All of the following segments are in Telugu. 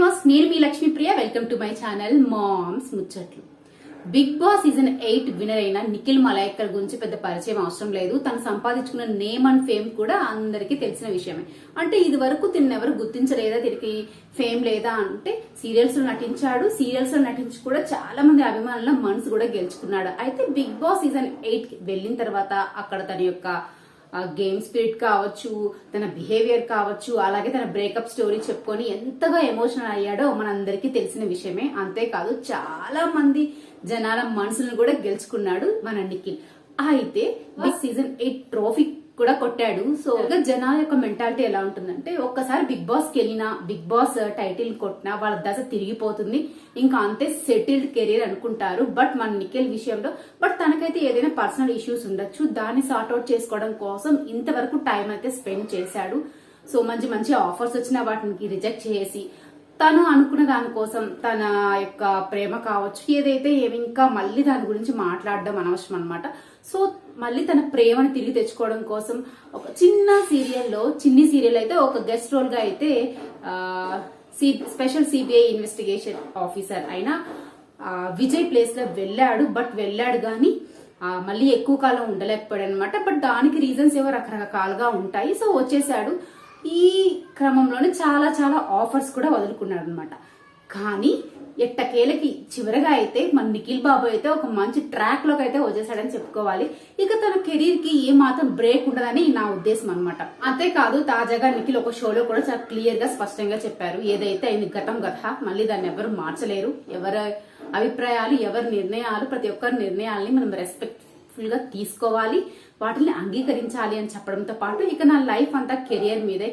వ్యూవర్స్, నేను మీ Lakshmi Priya. Welcome to my channel moms ముచ్చట్లు. బిగ్ బాస్ సీజన్ 8 విన్నర్ అయిన నిఖిల్ మలైకర్ గురించి పెద్ద పరిచయం అవసరం లేదు. తను సంపాదించుకున్న నేమ్ అండ్ ఫేమ్ కూడా అందరికీ తెలిసిన విషయమే. అంటే ఇది వరకు తిన్నెవరు గుర్తించలేదా, తిరిగి ఫేమ్ లేదా అంటే సీరియల్స్ లో నటించాడు. సీరియల్స్ లో నటించి కూడా చాలా మంది అభిమానుల మనసు కూడా గెలుచుకున్నాడు. అయితే బిగ్ బాస్ సీజన్ 8 వెళ్ళిన తర్వాత అక్కడ తన యొక్క గేమ్ స్పిరిట్ కావచ్చు, తన బిహేవియర్ కావచ్చు, అలాగే తన బ్రేకప్ స్టోరీ చెప్పుకొని ఎంతగా ఎమోషనల్ అయ్యాడో మనందరికీ తెలిసిన విషయమే. అంతేకాదు చాలా మంది జనాల మనసులను కూడా గెలుచుకున్నాడు మన నిఖిల్. అయితే సీజన్ 8 ట్రోఫీ కూడా కొట్టాడు. సో జనాల యొక్క మెంటాలిటీ ఎలా ఉంటుందంటే, ఒక్కసారి బిగ్ బాస్ కి వెళ్ళినా, బిగ్ బాస్ టైటిల్ కొట్టినా వాళ్ళ దశ తిరిగిపోతుంది, ఇంకా అంతే సెటిల్డ్ కెరీర్ అనుకుంటారు. బట్ మన నిఖిల్ విషయంలో తనకైతే ఏదైనా పర్సనల్ ఇష్యూస్ ఉండొచ్చు, దాన్ని సార్ట్అవుట్ చేసుకోవడం కోసం ఇంతవరకు టైం అయితే స్పెండ్ చేశాడు. సో మంచి మంచి ఆఫర్స్ వచ్చినా వాటిని రిజెక్ట్ చేసి తను అనుకున్న దానికోసం తన యొక్క ప్రేమ కావచ్చు ఏదైతే ఇంకా మళ్ళీ దాని గురించి మాట్లాడడం అనవసరం అనమాట. సో మళ్ళీ తన ప్రేమను తిరిగి తెచ్చుకోవడం కోసం ఒక చిన్ని సీరియల్ అయితే ఒక గెస్ట్ రోల్ గా అయితే స్పెషల్ సిబిఐ ఇన్వెస్టిగేషన్ ఆఫీసర్ అయిన విజయ్ ప్లేస్ లో వెళ్ళాడు కానీ మళ్ళీ ఎక్కువ కాలం ఉండలేకపోయాడు అనమాట. బట్ దానికి రీజన్స్ ఏవో రకరకాలుగా ఉంటాయి. సో వచ్చేసాడు. ఈ క్రమంలోనే చాలా చాలా ఆఫర్స్ కూడా వదులుకున్నాడు అనమాట. కానీ ఎట్టకేలకి చివరగా అయితే మన నిఖిల్ బాబు అయితే ఒక మంచి ట్రాక్ లోకి అయితే వచ్చేసాడని చెప్పుకోవాలి. ఇక తన కెరీర్ కి ఏ మాత్రం బ్రేక్ ఉండదని నా ఉద్దేశం అనమాట. అంతేకాదు తాజాగా నిఖిల్ ఒక షోలో కూడా చాలా క్లియర్ గా స్పష్టంగా చెప్పారు, ఏదైతే అయింది గతం గత, మళ్ళీ దాన్ని ఎవరు మార్చలేరు. ఎవరి అభిప్రాయాలు, ఎవరి నిర్ణయాలు, ప్రతి ఒక్కరి నిర్ణయాల్ని మనం రెస్పెక్ట్ఫుల్ గా తీసుకోవాలి, వాటిని అంగీకరించాలి అని చెప్పడంతో పాటు ఇక నా లైఫ్ అంతా కెరియర్ మీదే,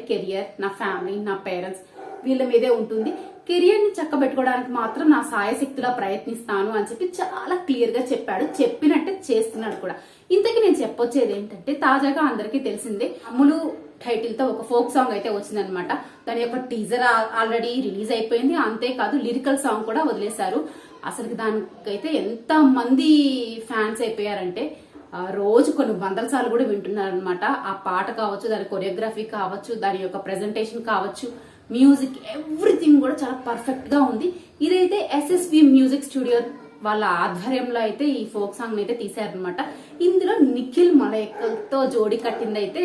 నా ఫ్యామిలీ, నా పేరెంట్స్ వీళ్ళ మీదే ఉంటుంది. కెరియర్ ని చక్కబెట్టుకోవడానికి మాత్రం నా సాయశక్తిలా ప్రయత్నిస్తాను అని చెప్పి చాలా క్లియర్ గా చెప్పాడు. చెప్పినట్టే చేస్తున్నాడు కూడా. ఇంతకీ నేను చెప్పొచ్చేది ఏంటంటే, తాజాగా అందరికీ తెలిసిందే అమ్ములు టైటిల్ తో ఒక ఫోక్ సాంగ్ అయితే వచ్చిందనమాట. దాని యొక్క టీజర్ ఆల్రెడీ రిలీజ్ అయిపోయింది. అంతేకాదు లిరికల్ సాంగ్ కూడా వదిలేశారు. అసలు దానికైతే ఎంత మంది ఫ్యాన్స్ అయిపోయారంటే రోజు కొన్ని వందల సార్లు కూడా వింటున్నారనమాట. ఆ పాట కావచ్చు, దాని కొరియోగ్రఫీ కావచ్చు, దాని యొక్క ప్రెజెంటేషన్ కావచ్చు, మ్యూజిక్, ఎవ్రీథింగ్ కూడా చాలా పర్ఫెక్ట్ గా ఉంది. ఇదైతే ఎస్ఎస్వి మ్యూజిక్ స్టూడియో వాళ్ళ ఆధ్వర్యంలో అయితే ఈ ఫోక్ సాంగ్ అయితే తీశారనమాట. ఇందులో నిఖిల్ మలైకర్ తో జోడీ కట్టింది అయితే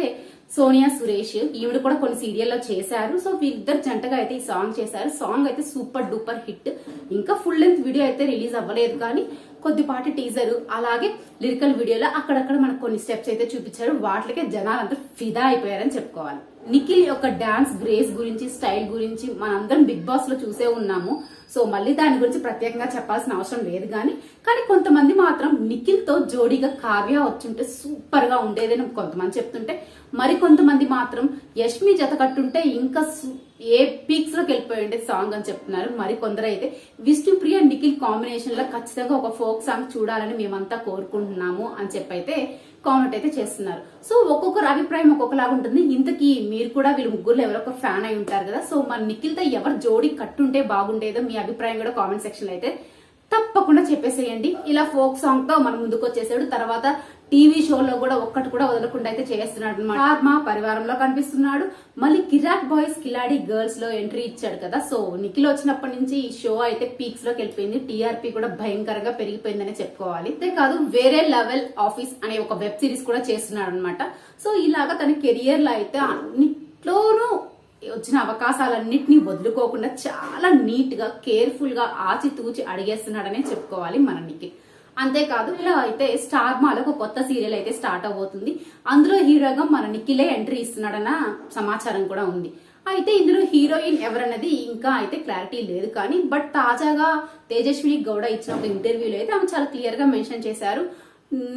సోనియా సురేష్. ఈవిడ కూడా కొన్ని సీరియల్లో చేశారు. సో వీళ్ళిద్దరు జంటగా అయితే ఈ సాంగ్ చేశారు. సాంగ్ అయితే సూపర్ డూపర్ హిట్. ఇంకా ఫుల్ లెంత్ వీడియో అయితే రిలీజ్ అవ్వలేదు కానీ కొద్దిపాటి టీజర్ అలాగే లిరికల్ వీడియోలో అక్కడక్కడ మనకు కొన్ని స్టెప్స్ అయితే చూపించారు. వాటికే జనాలంతా ఫిదా అయిపోయారని చెప్పుకోవాలి. నిఖిల్ యొక్క డాన్స్ గ్రేస్ గురించి, స్టైల్ గురించి మనందరం బిగ్ బాస్ లో చూసే ఉన్నాము. సో మళ్ళీ దాని గురించి ప్రత్యేకంగా చెప్పాల్సిన అవసరం లేదు కానీ కొంతమంది మాత్రం నిఖిల్ తో జోడీగా కావ్య వచ్చుంటే సూపర్ గా ఉండేదని కొంతమంది చెప్తుంటే, మరి కొంతమంది మాత్రం యష్మి జత కట్టుంటే ఇంకా ఏ పీక్స్ లోకి వెళ్ళిపోయిండే సాంగ్ అని చెప్తున్నారు. మరి కొందరు అయితే విష్ణుప్రియ నిఖిల్ కాంబినేషన్ లో ఖచ్చితంగా ఒక ఫోక్ సాంగ్ చూడాలని మేమంతా కోరుకుంటున్నాము అని చెప్పైతే కామెంట్ అయితే చేస్తున్నారు. సో ఒక్కొక్కరు అభిప్రాయం ఒక్కొక్కలాగా ఉంటుంది. ఇంతకీ మీరు కూడా వీళ్ళు ముగ్గురులో ఎవరో ఒక ఫ్యాన్ అయి ఉంటారు కదా. సో మన నిఖిల్ తో ఎవరు జోడీ కట్టుంటే బాగుండేదో మీ అభిప్రాయం కూడా కామెంట్ సెక్షన్ లో అయితే తప్పకుండా చెప్పేసేయండి. ఇలా ఫోక్ సాంగ్ తో మన ముందుకు వచ్చేసాడు. తర్వాత టీవీ షోలో కూడా ఒక్కటి కూడా వదలకుండా అయితే చేస్తున్నాడు అనమాట. మా పరివారంలో కనిపిస్తున్నాడు. మళ్ళీ కిరాక్ బాయ్స్ కిలాడి గర్ల్స్ లో ఎంట్రీ ఇచ్చాడు కదా. సో నిఖిల్ వచ్చినప్పటి నుంచి ఈ షో అయితే పీక్స్ లోకి వెళ్ళిపోయింది. టీఆర్పీ కూడా భయంకరంగా పెరిగిపోయిందని చెప్పుకోవాలి. అంతేకాదు వేరే లెవెల్ ఆఫీస్ అనే ఒక వెబ్ సిరీస్ కూడా చేస్తున్నాడు అనమాట. సో ఇలాగా తన కెరియర్ లో అయితే అన్నిట్లోనూ వచ్చిన అవకాశాలన్నింటినీ వదులుకోకుండా చాలా నీట్ గా, కేర్ఫుల్ గా, ఆచితూచి అడిగేస్తున్నాడనే చెప్పుకోవాలి మన నిఖిల్. అంతేకాదు ఇలా అయితే స్టార్ మాలో ఒక కొత్త సీరియల్ అయితే స్టార్ట్ అవబోతుంది. అందులో హీరోగా మన నిఖిలే ఎంట్రీ ఇస్తున్నాడన్న సమాచారం కూడా ఉంది. అయితే ఇందులో హీరోయిన్ ఎవరన్నది ఇంకా అయితే క్లారిటీ లేదు కానీ తాజాగా తేజస్విని గౌడ ఇచ్చిన ఒక ఇంటర్వ్యూలో అయితే ఆమె చాలా క్లియర్ గా మెన్షన్ చేశారు,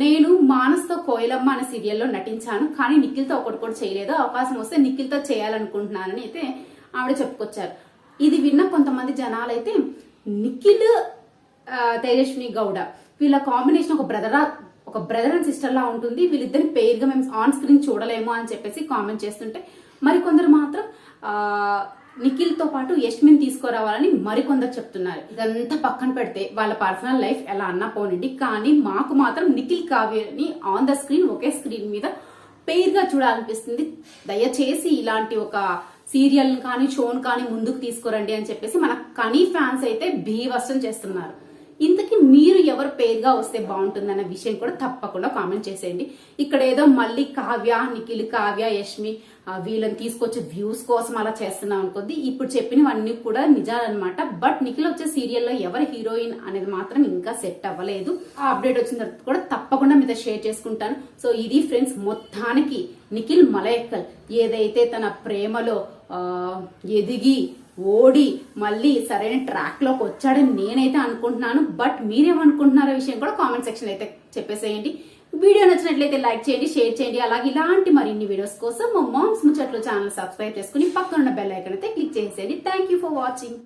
నేను మానస్తో కోయిలమ్మ అనే సీరియల్లో నటించాను కానీ నిఖిల్తో ఒకటి కూడా చేయలేదు, అవకాశం వస్తే నిఖిల్తో చేయాలనుకుంటున్నానని అయితే ఆవిడ చెప్పుకొచ్చారు. ఇది విన్న కొంతమంది జనాలైతే నిఖిల్ తేజస్విని గౌడ వీళ్ళ కాంబినేషన్ ఒక బ్రదర్ అండ్ సిస్టర్ లా ఉంటుంది, వీళ్ళిద్దరిని పేర్ గా మేము ఆన్ స్క్రీన్ చూడలేము అని చెప్పేసి కామెంట్ చేస్తుంటే, మరికొందరు మాత్రం నిఖిల్ తో పాటు యష్మిని తీసుకురావాలని మరికొందరు చెప్తున్నారు. ఇదంతా పక్కన పెడితే వాళ్ళ పర్సనల్ లైఫ్ ఎలా అన్నా పోనండి, కానీ మాకు మాత్రం నిఖిల్ కావ్యని ఆన్ ద స్క్రీన్ ఒకే స్క్రీన్ మీద పేర్ గా చూడాలనిపిస్తుంది. దయచేసి ఇలాంటి ఒక సీరియల్ కానీ షోన్ కానీ ముందుకు తీసుకురండి అని చెప్పేసి మన కనీ ఫ్యాన్స్ అయితే బీభత్సం చేస్తున్నారు. ఇంతకీ మీరు ఎవరు పేరుగా వస్తే బాగుంటుందన్న విషయం కూడా తప్పకుండా కామెంట్ చేసేయండి. ఇక్కడ ఏదో మళ్ళీ కావ్య, నిఖిల్, కావ్య, యష్మి వీళ్ళని తీసుకొచ్చే వ్యూస్ కోసం అలా చేస్తున్నాం అనుకోద్ది. ఇప్పుడు చెప్పినవన్నీ కూడా నిజాలన్నమాట. బట్ నిఖిల్ వచ్చే సీరియల్లో ఎవరు హీరోయిన్ అనేది మాత్రం ఇంకా సెట్ అవ్వలేదు. ఆ అప్డేట్ వచ్చిన తర్వాత కూడా తప్పకుండా మీతో షేర్ చేసుకుంటాను. సో ఇది ఫ్రెండ్స్, మొత్తానికి నిఖిల్ మలయక్కల్ ఏదైతే తన ప్రేమలో ఎదిగి ఓడి మళ్ళీ సరైన ట్రాక్ లోకి వచ్చాడని నేనైతే అనుకుంటున్నాను. బట్ మీరేమనుకుంటున్నారో విషయం కూడా కామెంట్ సెక్షన్ అయితే చెప్పేసేయండి. వీడియో నచ్చినట్లయితే లైక్ చేయండి, షేర్ చేయండి. అలాగే ఇలాంటి మరిన్ని వీడియోస్ కోసం మా మామ్స్ ముచ్చట్లు ఛానల్ సబ్స్క్రైబ్ చేసుకుని పక్కన ఉన్న బెల్ ఐకాన్ అయితే క్లిక్ చేసేయండి. Thank you for watching.